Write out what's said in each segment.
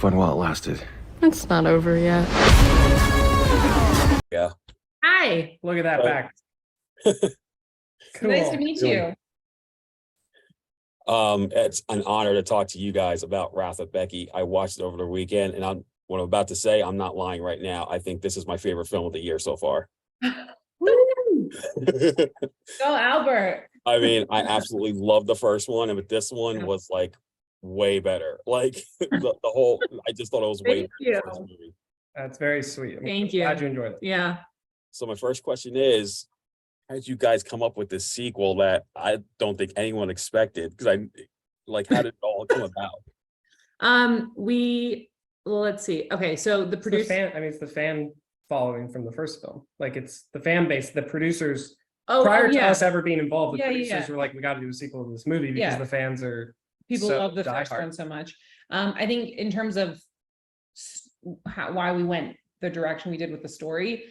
fun while it lasted. It's not over yet. Yeah. Hi. Look at that back. Cool. Nice to meet you. It's an honor to talk to you guys about Wrath of Becky. I watched it over the weekend, and what I'm about to say, I'm not lying right now. I think this is my favorite film of the year so far. Go, Albert. I mean, I absolutely love the first one, and but this one was like way better. Like the whole, I just thought it was way better than the first movie. That's very sweet. Thank you. Glad you enjoyed it. Yeah. So my first question is, how did you guys come up with this sequel that I don't think anyone expected? Because how did it all come about? Well, let's see. Okay, so the producer. It's the fan following from the first film. Like it's the fan base, the producers. Prior to us ever being involved, the producers were like, we got to do a sequel to this movie because the fans are. People love the first one so much. I think in terms of why we went the direction we did with the story,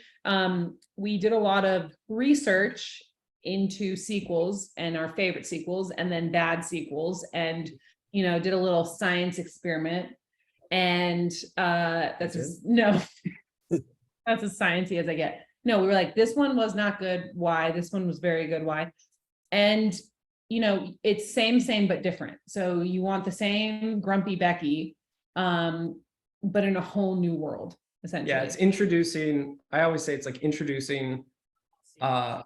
we did a lot of research into sequels and our favorite sequels and then bad sequels, and did a little science experiment, and that's as sciencey as I get. No, we were like, this one was not good, why? This one was very good, why? And it's same but different. So you want the same grumpy Becky, but in a whole new world, essentially. Yeah, it's introducing. I always say it's like introducing a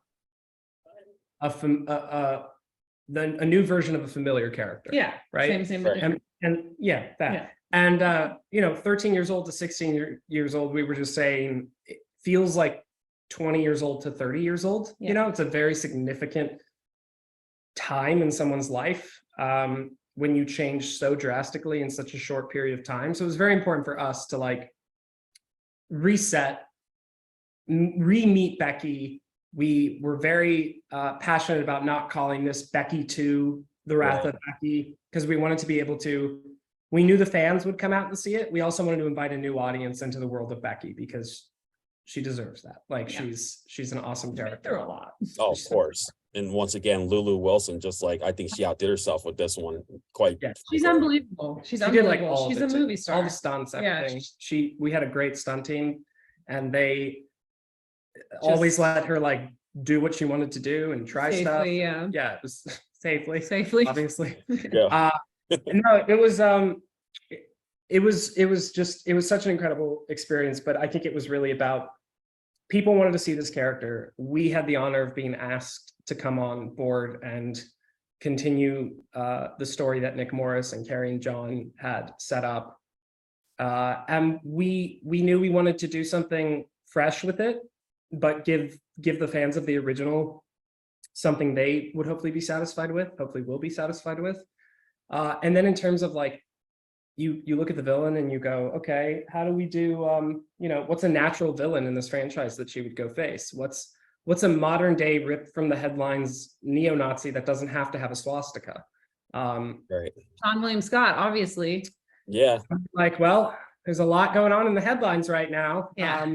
new version of a familiar character. Yeah, right. Same, but different. And yeah, that. Yeah. And 13 years old to 16 years old, we were just saying it feels like 20 years old to 30 years old. Yeah. It's a very significant time in someone's life when you change so drastically in such a short period of time. So it was very important for us to like reset, re-meet Becky. We were very passionate about not calling this Becky 2, The Wrath of Becky, because we wanted to be able to, we knew the fans would come out and see it. We also wanted to invite a new audience into the world of Becky because she deserves that. Like she's an awesome character. Through a lot. Oh, of course. And once again, Lulu Wilson, I think she outdid herself with this one. She's unbelievable. She's She did like unbelievable. all She's of a it, movie star. all the stunts, everything. We had a great stunt team, and they always let her like do what she wanted to do and try stuff. Yeah, it was safely, obviously. Yeah. No, it was such an incredible experience. But I think it was really about people wanted to see this character. We had the honor of being asked to come on board and continue the story that Nick Morris and Carrie and John had set up. And we knew we wanted to do something fresh with it, but give the fans of the original something they would hopefully be satisfied with, hopefully will be satisfied with. And then in terms of like, you look at the villain and you go, okay, how do we do, what's a natural villain in this franchise that she would go face? What's a modern day ripped from the headlines neo-Nazi that doesn't have to have a swastika? Right. Sean William Scott, obviously. Yeah. Like, well, there's a lot going on in the headlines right now. Yeah.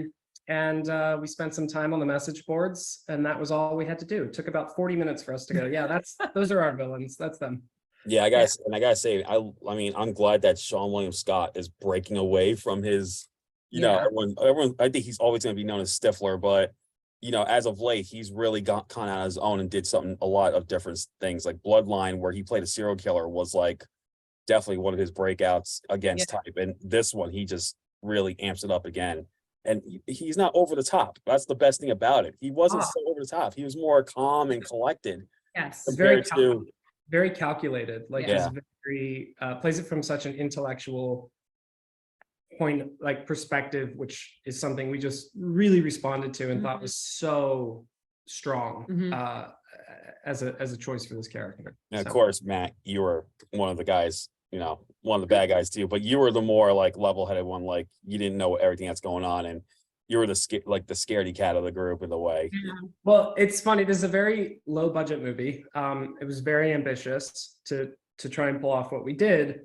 And we spent some time on the message boards, and that was all we had to do. It took about 40 minutes for us to go, yeah, those are our villains. That's them. Yeah, I gotta say, I mean, I'm glad that Sean William Scott is breaking away from his, everyone. I think he's always going to be known as Stifler, but as of late, he's really got kind of on his own and did a lot of different things. Like Bloodline, where he played a serial killer, was like definitely one of his breakouts against type. And this one, he just really amps it up again. And he's not over the top. That's the best thing about it. He wasn't so over the top. He was more calm and collected. Yes. Very calculated. Like Yeah. he's very plays it from such an intellectual point, like perspective, which is something we just really responded to and thought was so strong as a choice for this character. And of course, Matt, you were one of the guys, one of the bad guys too, but you were the more like level-headed one. Like you didn't know everything that's going on, and you were the scaredy cat of the group in a way. Yeah. Well, it's funny. This is a very low budget movie. It was very ambitious to try and pull off what we did.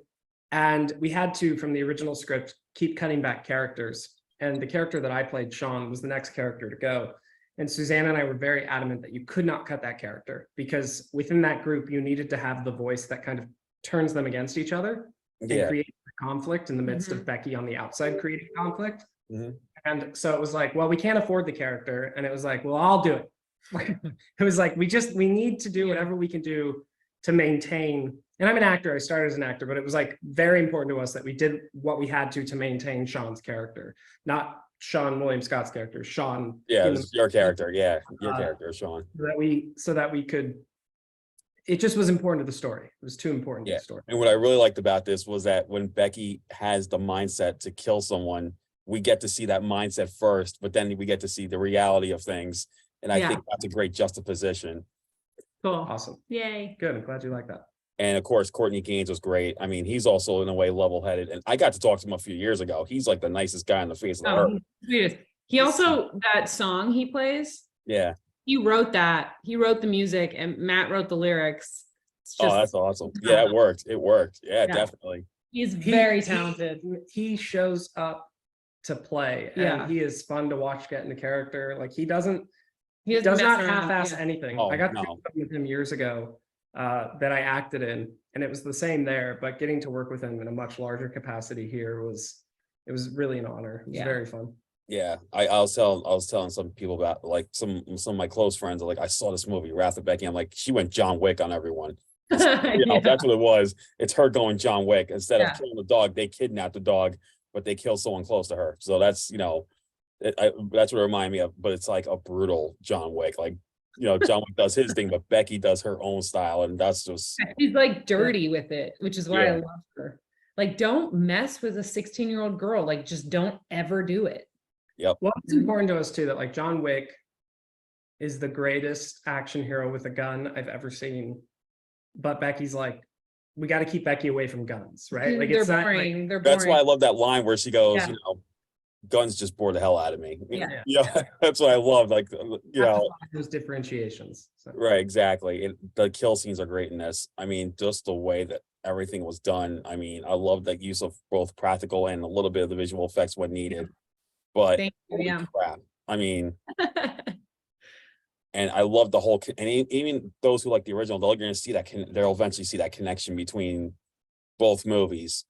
And we had to, from the original script, keep cutting back characters. And the character that I played, Sean, was the next character to go. And Suzanne and I were very adamant that you could not cut that character, because within that group, you needed to have the voice that kind of turns them against each other and create conflict in the midst of Becky on the outside creating conflict. Mhm. And so it was like, well, we can't afford the character. And it was like, well, I'll do it. It was like, we need to do whatever we can do to maintain. And I'm an actor, I started as an actor, but it was like very important to us that we did what we had to maintain Sean's character, not Sean William Scott's character, Sean. Yeah, in it was your character. Yeah, your Uh, character, Sean. so that we could, it just was important to the story. It was too important to Yeah. the story. And what I really liked about this was that when Becky has the mindset to kill someone, we get to see that mindset first, but then we get to see the reality of things. And I think that's a great juxtaposition. Cool. Awesome. Yay. Good. I'm glad you like that. And of course, Courtney Gaines was great. I mean, he's also in a way level-headed. And I got to talk to him a few years ago. He's like the nicest guy on the face of the earth. Sweetest. He also, that song he plays, Yeah. he wrote that. He wrote the music and Matt wrote the lyrics. It's Oh, just, that's awesome. Yeah, it worked. It worked. Yeah, Yeah. definitely. he's very talented. He shows up to play, and Yeah. he is fun to watch get into character. Like he does not mess around, half-ass yeah. anything. Oh, I got to no. do something with him years ago that I acted in, and it was the same there. But getting to work with him in a much larger capacity here was really an honor. It was Yeah. very fun. Yeah, I was telling some people about like some of my close friends are like, I saw this movie, Wrath of Becky. I'm like, she went John Wick on everyone. You know, Yeah. that's what it was. It's her going John Wick. Instead Yeah. of killing the dog, they kidnap the dog, but they kill someone close to her. So that's, you know, that's what it reminded me of. But it's like a brutal John Wick. Like, you know, John Wick does his thing, but Becky does her own style, and that's just She's like dirty with it, which is why I Yeah. love her. Like, don't mess with a 16-year-old girl. Like, just don't ever do it. Well, it's important to us too that like John Wick is the greatest action hero with a gun I've ever seen. But Becky's like, we got to keep Becky away from guns, right? Like They're it's not boring. like, They're that's why I boring. love that line where she goes, Yeah. you know, guns just bore the hell out of me. Yeah. Yeah, that's what I love. Like, you know, those differentiations. So. right, exactly. And the kill scenes are great in this. I mean, just the way that everything was done. I mean, I love the use of both practical and a little bit of the visual effects when needed. But Thank you, holy yeah. crap. I mean, and I love the whole, and even those who like the original, they're going to see that, they'll eventually see that connection between both movies.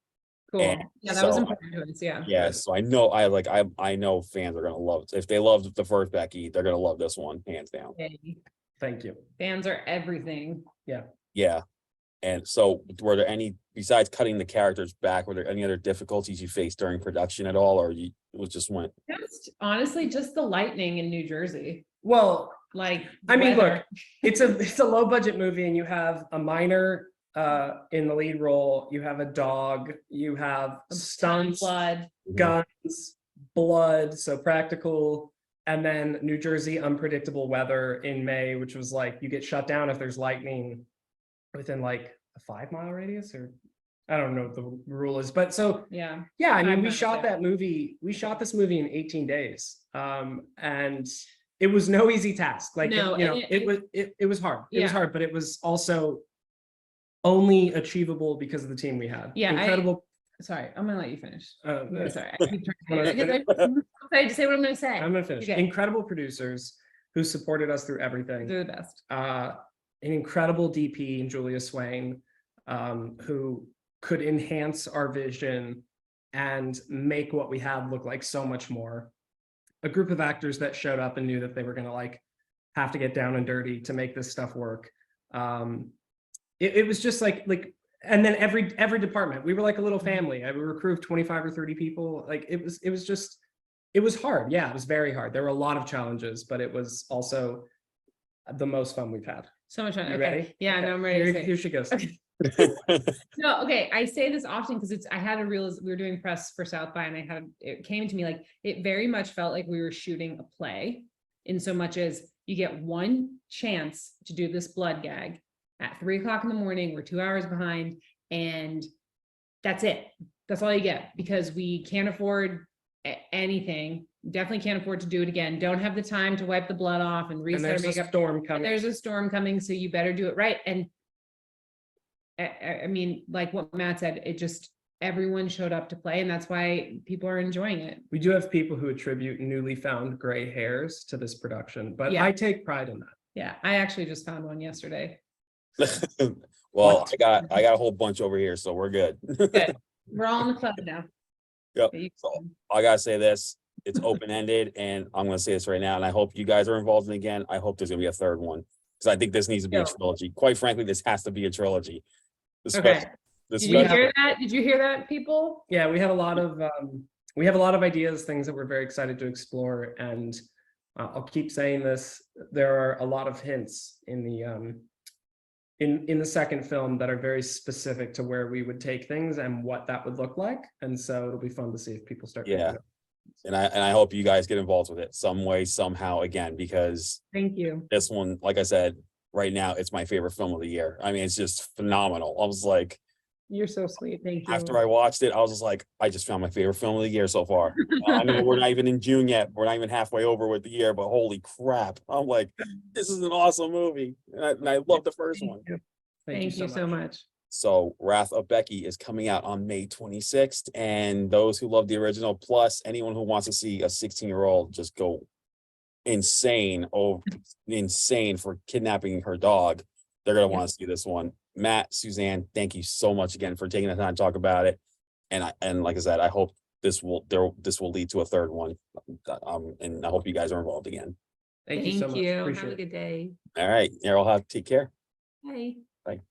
Cool. And Yeah, that was so- important to us. Yeah. Yeah, so I know, I know fans are going to love it. If they loved the first Becky, they're going to love this one, hands down. Yay. Thank you. Fans are everything. Yeah. And so were there any, besides cutting the characters back, were there any other difficulties you faced during production at all, or it was just went? Just honestly, just the lightning in New Jersey. Well, Like, I mean, weather. look, it's a low budget movie, and you have a minor in the lead role. You have a dog. You have stunts, blood. guns, blood. So practical, and then New Jersey unpredictable weather in May, which was like you get shut down if there's lightning within like a 5-mile radius, or I don't know what the rule is, but so Yeah. yeah, I mean, 5 we miles, shot yeah. that movie. We shot this movie in 18 days, and it was no easy task. Like No, you know, and it was hard. It was Yeah. hard, but it was also only achievable because of the team we had. Yeah, Incredible. Sorry, I'm gonna let you finish. I'm Sorry. I keep trying to say it. I'm excited to say what I'm gonna say. gonna finish. Okay. Incredible producers who supported us through everything. They're the best. An incredible DP in Julia Swain, who could enhance our vision and make what we had look like so much more. A group of actors that showed up and knew that they were going to like have to get down and dirty to make this stuff work. It was just like, and then every department, we were like a little family. We were a crew of 25 or 30 people. Like it was hard. Yeah, it was very hard. There were a lot of challenges, but it was also the most fun we've had. So much fun. You Okay. ready? Yeah, Okay. no, I'm ready to say. Here she goes. No, okay. I say this often because I had a we were doing press for South by, and it came to me like it very much felt like we were shooting a play, in so much as you get one chance to do this blood gag at 3 o'clock in the morning. We're 2 hours behind, and that's it. That's all you get, because we can't afford anything. Definitely can't afford to do it again. Don't have the time to wipe the blood off and And reset there's a makeup. storm coming. There's a storm coming, so you better do it right. And I mean, like what Matt said, it just, everyone showed up to play, and that's why people are enjoying it. We do have people who attribute newly found gray hairs to this production, but Yeah. I take pride in that. Yeah, I actually just found one yesterday. Well, I got a whole bunch over here, so we're good. Good. We're all in the club now. Yep. Okay, So I gotta say this, it's open-ended, and I'm gonna say this right now, and I hope you guys are involved in it again. I hope there's gonna be a third one. Because I think this needs to be a Yeah. trilogy. Quite frankly, this has to be a trilogy. The Okay. spec- the Did you spec- hear that? Did you hear that, people? Yeah, we have a lot of ideas, things that we're very excited to explore, and I'll keep saying this. There are a lot of hints in the second film that are very specific to where we would take things and what that would look like, and so it'll be fun to see if people start. Yeah. And I hope you guys get involved with it some way, somehow, again, because Thank you. this one, like I said, right now, it's my favorite film of the year. I mean, it's just phenomenal. I was like, You're so sweet. Thank you. after I watched it, I was just like, I just found my favorite film of the year so far. I know we're not even in June yet. We're not even halfway over with the year, but holy crap. I'm like, this is an awesome movie. And I love the first one. Thank you so much. So Wrath of Becky is coming out on May 26th. And those who love the original, plus anyone who wants to see a 16-year-old just go insane for kidnapping her dog, they're going to want to see this one. Matt, Suzanne, thank you so much again for taking the time to talk about it. And like I said, I hope this will lead to a third one. And I hope you guys are involved again. Thank you so much. Have Appreciate a it. good day. All right. Take care. Bye. Bye.